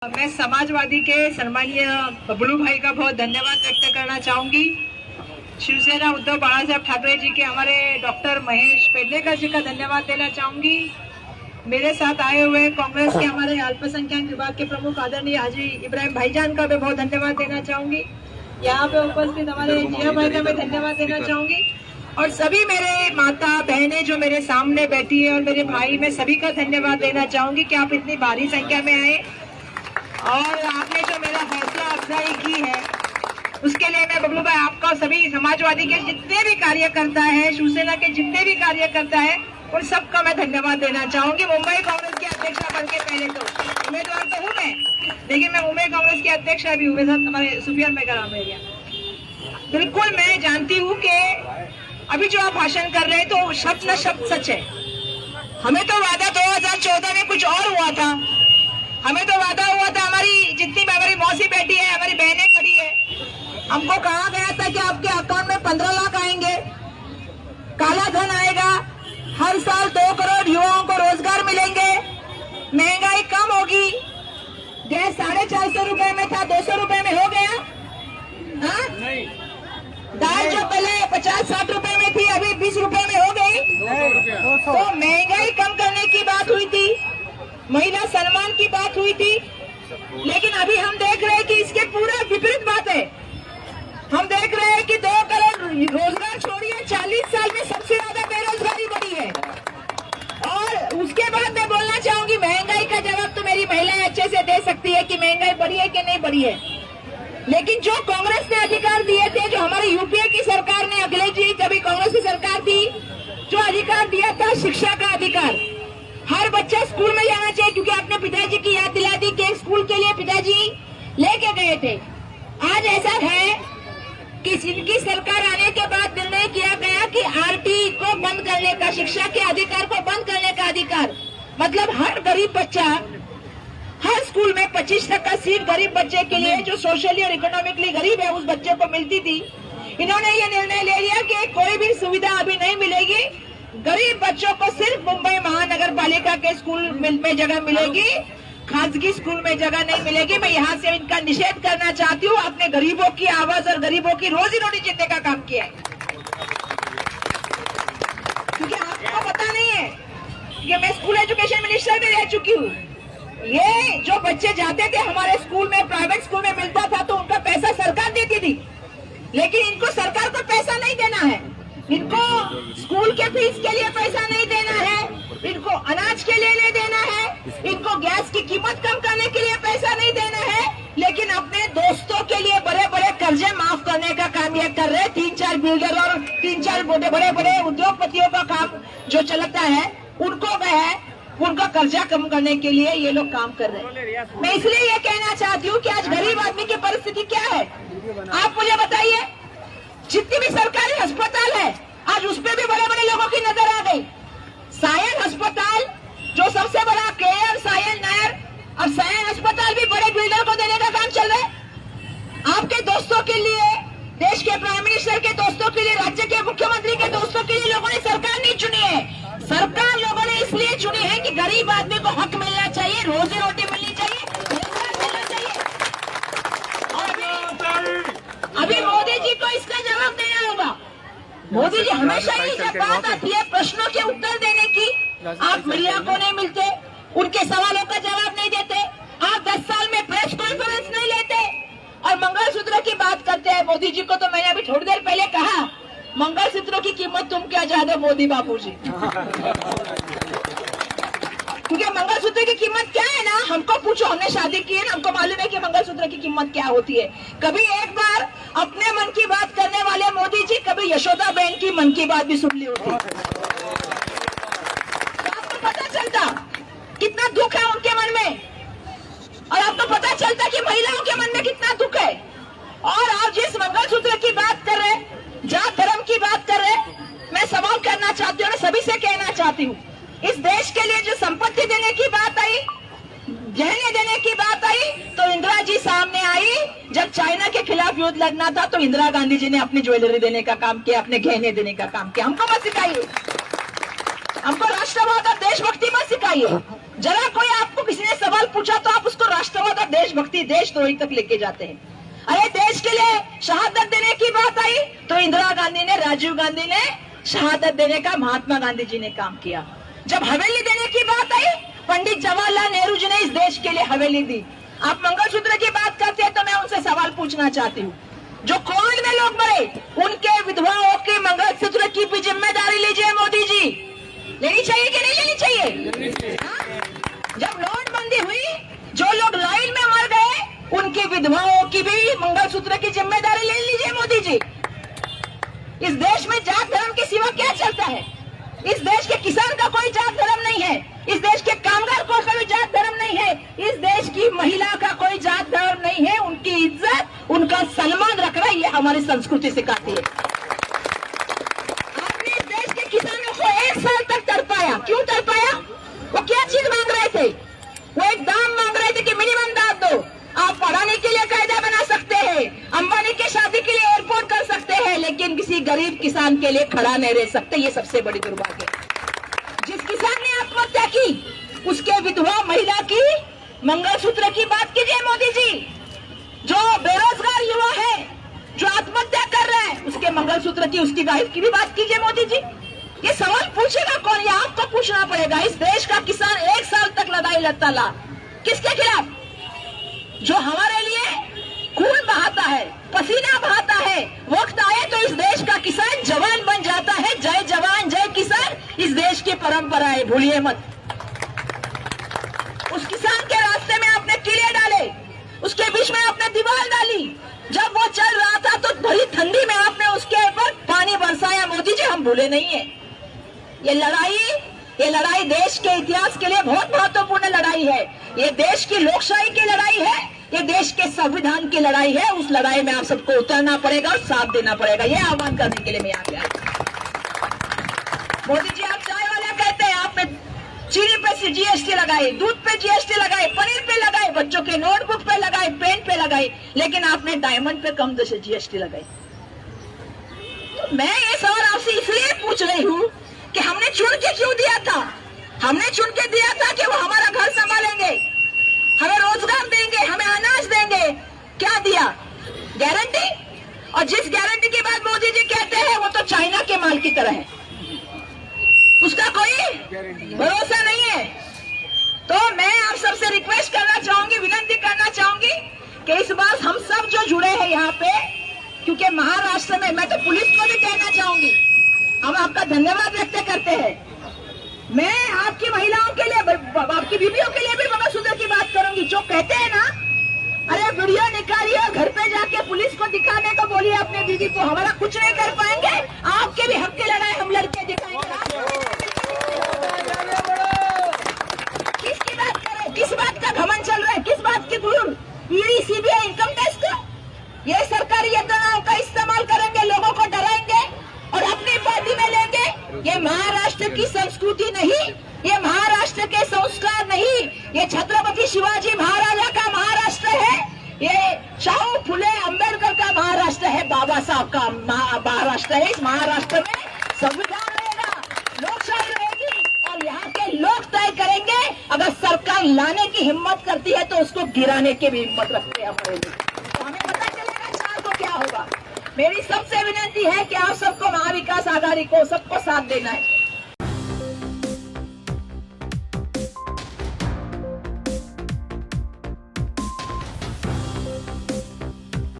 मैं समाजवादी के सम्मानीय बबलू भाई का बहुत धन्यवाद व्यक्त करना चाहूंगी। शिवसेना उद्धव बाला साहब ठाकरे जी के हमारे डॉक्टर महेश पेडनेकर जी का धन्यवाद देना चाहूंगी। मेरे साथ आए हुए कांग्रेस के हमारे अल्पसंख्यक विभाग के प्रमुख आदरणीय हाजी इब्राहिम भाईजान का भी बहुत धन्यवाद देना चाहूंगी। यहाँ पे उपस्थित हमारे जिया भाई का मैं धन्यवाद देना चाहूंगी और सभी मेरे माता बहनें जो मेरे सामने बैठी है और मेरे भाई, मैं सभी का धन्यवाद देना चाहूंगी कि आप इतनी भारी संख्या में आए और आपने जो मेरा हौसला अफजाई की है उसके लिए मैं बबलू भाई आपका, सभी समाजवादी के जितने भी कार्यकर्ता है, शिवसेना के जितने भी कार्यकर्ता है, उन सबका मैं धन्यवाद देना चाहूंगी। मुंबई कांग्रेस की अध्यक्षा बन के पहले तो उम्मीदवार तो हूँ मैं, लेकिन मैं मुंबई कांग्रेस की अध्यक्षा भी हूँ। मेरे साथ हमारे सुफियान भाई का एरिया। बिल्कुल मैं जानती हूँ कि अभी जो आप भाषण कर रहे हैं तो शब्द न शब्द सच है। हमें तो वादा 2014 में कुछ और हुआ था। हमें तो वादा हुआ था, हमारी जितनी हमारी मौसी बैठी है, हमारी बहनें खड़ी है, हमको कहा गया था कि आपके अकाउंट में 15 लाख आएंगे, काला धन आएगा, हर साल 2 करोड़ युवाओं को रोजगार मिलेंगे, महंगाई कम होगी, गैस 450 रुपए में था 200 रुपए में हो गया। हाँ? दाल जो पहले 50-60 रुपए में थी अभी 20 रुपए में हो गई। तो महंगाई कम करने की बात हुई थी, महिला सम्मान की बात हुई थी, लेकिन अभी हम देख रहे हैं कि इसके पूरा विपरीत बात है। हम देख रहे हैं कि 2 करोड़ रोजगार छोड़िए, 40 साल में सबसे ज्यादा बेरोजगारी बढ़ी है। और उसके बाद मैं बोलना चाहूंगी, महंगाई का जवाब तो मेरी महिलाएं अच्छे से दे सकती है कि महंगाई बढ़ी है कि नहीं बढ़ी है, लेकिन जो कांग्रेस ने अधिकार दिए थे, जो हमारी यूपीए की सरकार ने, अखिलेश जी तभी कांग्रेस की सरकार थी, जो अधिकार दिया था शिक्षा का अधिकार, हर बच्चा स्कूल में जाना चाहिए, क्योंकि आपने पिताजी की याद दिला दी कि स्कूल के लिए पिताजी लेके गए थे। आज ऐसा है कि इनकी सरकार आने के बाद निर्णय किया गया कि आरटी को बंद करने का, शिक्षा के अधिकार को बंद करने का अधिकार, मतलब हर गरीब बच्चा, हर स्कूल में 25% सीट गरीब बच्चे के लिए, जो सोशली और इकोनॉमिकली गरीब है, उस बच्चे को मिलती थी। इन्होंने ये निर्णय ले लिया कि कोई भी सुविधा अभी नहीं मिलेगी, गरीब बच्चों को सिर्फ मुंबई महानगर पालिका के स्कूल में जगह मिलेगी, खासगी स्कूल में जगह नहीं मिलेगी। मैं यहाँ से इनका निषेध करना चाहती हूँ। आपने गरीबों की आवाज और गरीबों की रोजी रोटी जीतने का काम किया है, क्योंकि आपको पता नहीं है कि मैं स्कूल एजुकेशन मिनिस्टर में रह चुकी हूँ। ये जो बच्चे जाते थे हमारे स्कूल में, प्राइवेट स्कूल में मिलता था तो उनका पैसा सरकार देती थी, लेकिन इनको सरकार को पैसा नहीं देना है, इनको स्कूल के फीस के लिए पैसा नहीं देना है, इनको अनाज के लिए नहीं देना है, इनको गैस की कीमत कम करने के लिए पैसा नहीं देना है, लेकिन अपने दोस्तों के लिए बड़े बड़े कर्जे माफ करने का काम ये कर रहे हैं। 3-4 बिल्डर और 3-4 बड़े बड़े उद्योगपतियों का काम जो चलता है, उनको वह उनका कर्जा कम करने के लिए ये लोग काम कर रहे हैं। मैं इसलिए ये कहना चाहती हूँ कि आज गरीब आदमी की परिस्थिति क्या है, आप मुझे बताइए। जितनी भी सरकारी अस्पताल है, आज उसपे भी बड़े बड़े लोगों की नजर आ गई। सायन अस्पताल जो सबसे बड़ा, केयर, सायन नायर और सायन अस्पताल भी बड़े बिल्डर को देने का काम चल रहा है। आपके दोस्तों के लिए, देश के प्राइम मिनिस्टर के दोस्तों के लिए, राज्य के मुख्यमंत्री के दोस्तों के लिए लोगों ने सरकार नहीं चुनी है। सरकार लोगों ने इसलिए चुनी है कि गरीब आदमी को हक मिलना चाहिए, रोजी रोटी मिलनी चाहिए, रोजगार मिलना चाहिए। अभी मोदी जी को इसका जवाब देना होगा। मोदी जी हमेशा ही जब बात आती है प्रश्नों के उत्तर देने की, आप मीडिया को नहीं मिलते, उनके सवालों का जवाब नहीं देते, आप 10 साल में प्रेस कॉन्फ्रेंस नहीं लेते और मंगलसूत्र की बात करते हैं। मोदी जी को तो मैंने अभी थोड़ी देर पहले कहा, मंगलसूत्रों की कीमत तुम क्या जानो मोदी बापू जी, क्योंकि मंगलसूत्र की कीमत क्या है ना, हमको पूछो, हमने शादी की है ना, हमको मालूम है कि मंगलसूत्र की कीमत क्या होती है। कभी एक बार अपने मन की बात करने वाले मोदी जी कभी यशोदा बहन की मन की बात भी सुन ली होती, तो आपको पता चलता कितना दुख है उनके मन में, और आपको पता चलता कि महिलाओं के मन में कितना दुख है। और आप जिस मंगलसूत्र की बात कर रहे, जात धर्म की बात कर रहे, मैं सवाल करना चाहती हूँ, सभी से कहना चाहती हूँ, इस देश के लिए जो संपत्ति देने की बात आई, गहने देने की बात आई, तो इंदिरा जी सामने आई। जब चाइना के खिलाफ युद्ध लड़ना था तो इंदिरा गांधी जी ने अपनी ज्वेलरी देने का काम किया, अपने गहने देने का काम किया। हमको मत सिखाइए, हमको राष्ट्रवाद और देशभक्ति मत सिखाइए। जरा कोई आपको किसी ने सवाल पूछा तो आप उसको राष्ट्रवाद और देशभक्ति, देशद्रोही तक लेके जाते हैं। अरे देश के लिए शहादत देने की बात आई तो इंदिरा गांधी ने, राजीव गांधी ने शहादत देने का महात्मा गांधी जी ने काम किया। जब हवेली देने की बात आई, पंडित जवाहरलाल नेहरू जी ने इस देश के लिए हवेली दी। आप मंगलसूत्र की बात करते हैं तो मैं उनसे सवाल पूछना चाहती हूँ, जो कोविड में लोग मरे उनके विधवाओं के मंगलसूत्र की भी जिम्मेदारी लीजिए मोदी जी। लेनी चाहिए कि नहीं लेनी चाहिए? जब नोटबंदी हुई, जो लोग लाइन में मर गए उनकी विधवाओं की भी मंगलसूत्र की जिम्मेदारी ले लीजिए मोदी जी। इस देश में जात धर्म के सिवा क्या चलता है? इस देश के किसान का कोई जात धर्म नहीं है, इस देश के कामगार को कोई जात धर्म नहीं है, इस देश की महिला का कोई जात धर्म नहीं है। उनकी इज्जत, उनका सम्मान रखना ये हमारी संस्कृति सिखाती है। आपने इस देश के किसानों को 1 साल तक तड़पाया। क्यों तड़पाया? वो क्या चीज मांग रहे थे? वो एक दाम मांग रहे थे कि मिनिमम दाम दो। आप पढ़ाने के लिए कायदा बना सकते हैं, अंबानी के शादी के लिए एयरपोर्ट कर सकते हैं, लेकिन किसी गरीब किसान के लिए खड़ा नहीं रह सकते। ये सबसे बड़ी दुर्भाग्य है। जिस किसान ने आत्महत्या की उसके विधवा महिला की मंगलसूत्र की बात कीजिए मोदी जी। जो बेरोजगार युवा है जो आत्महत्या कर रहा है उसके मंगलसूत्र की, उसकी वाइफ की भी बात कीजिए मोदी जी। ये सवाल पूछेगा कौन? ये आपको पूछना पड़ेगा। इस देश का किसान 1 साल तक लड़ाई लड़ता रहा। किसके खिलाफ? जो हमारे लिए खून बहाता है, पसीना बहाता है। वक्त आए तो इस देश का किसान जवान बन जाता है। जय जवान जय किसान इस देश की परंपरा है, भूलिए मत। उस किसान के रास्ते में आपने किले डाले, उसके बीच में आपने दीवार डाली। जब वो चल रहा था तो भरी ठंडी में आपने उसके ऊपर पानी बरसाया। मोदी जी हम भूले नहीं है। ये लड़ाई देश के इतिहास के लिए बहुत महत्वपूर्ण लड़ाई है। ये देश की लोकशाही की लड़ाई है, ये देश के संविधान की लड़ाई है। उस लड़ाई में आप सबको उतरना पड़ेगा और साथ देना पड़ेगा। ये आह्वान करने के लिए मैं आ गया। मोदी जी आप चाय वाला कहते हैं, आपने चीनी पे जीएसटी लगाई, दूध पे जीएसटी लगाई, पनीर पे लगाई, बच्चों के नोटबुक पे लगाई, पेन पे लगाई, लेकिन आपने डायमंड पे कम से जीएसटी लगाई। तो मैं ये सवाल आपसे इसलिए पूछ रही हूँ कि हमने चुन के क्यों दिया था? हमने चुन के दिया था कि वो हमारा घर संभालेंगे, हमें रोजगार देंगे, हमें अनाज देंगे। क्या दिया? गारंटी। और जिस गारंटी की बात मोदी जी कहते हैं वो तो चाइना के माल की तरह है, उसका कोई भरोसा नहीं है। तो मैं आप सबसे रिक्वेस्ट करना चाहूंगी, विनती करना चाहूंगी कि इस बार हम सब जो जुड़े हैं यहाँ पे, क्योंकि महाराष्ट्र में, मैं तो पुलिस को भी कहना चाहूंगी, हम आपका धन्यवाद व्यक्त करते हैं। मैं आपकी महिलाओं के लिए, आपकी बीवियों के लिए भी मंगलसूत्र की बात करूंगी। जो कहते हैं ना, अरे वीडियो निकालिए, घर पे जाके पुलिस को दिखाने को बोलिए अपने बीवी को, हमारा कुछ नहीं कर पाएंगे, आपके भी हक की लड़ाई हम लड़के दिखाएंगे। किसकी बात करें? किस बात का घमंड चल रहा है? किस बात की गुरूर? ईडी, सीबीआई, इनकम टैक्स का ये सरकारी योजनाओं का इस्तेमाल करेंगे, लोगों को डराएंगे और अपनी पार्टी में लेंगे। ये महाराष्ट्र की संस्कृति नहीं, ये महाराष्ट्र के संस्कार नहीं, ये छत्रपति शिवाजी महाराजा का महाराष्ट्र है, ये शाहू फुले अंबेडकर का महाराष्ट्र है, बाबा साहब का महाराष्ट्र है। इस महाराष्ट्र में संविधान रहेगा, लोकशाही रहेगी और यहाँ के लोग तय करेंगे। अगर सरकार लाने की हिम्मत करती है तो उसको गिराने की भी हिम्मत रखते हैं हमारे लोग। तो हमें पता चलेगा 4 को क्या होगा। मेरी सबसे विनती है कि आप सबको महाविकास आघाड़ी को सबको साथ देना है।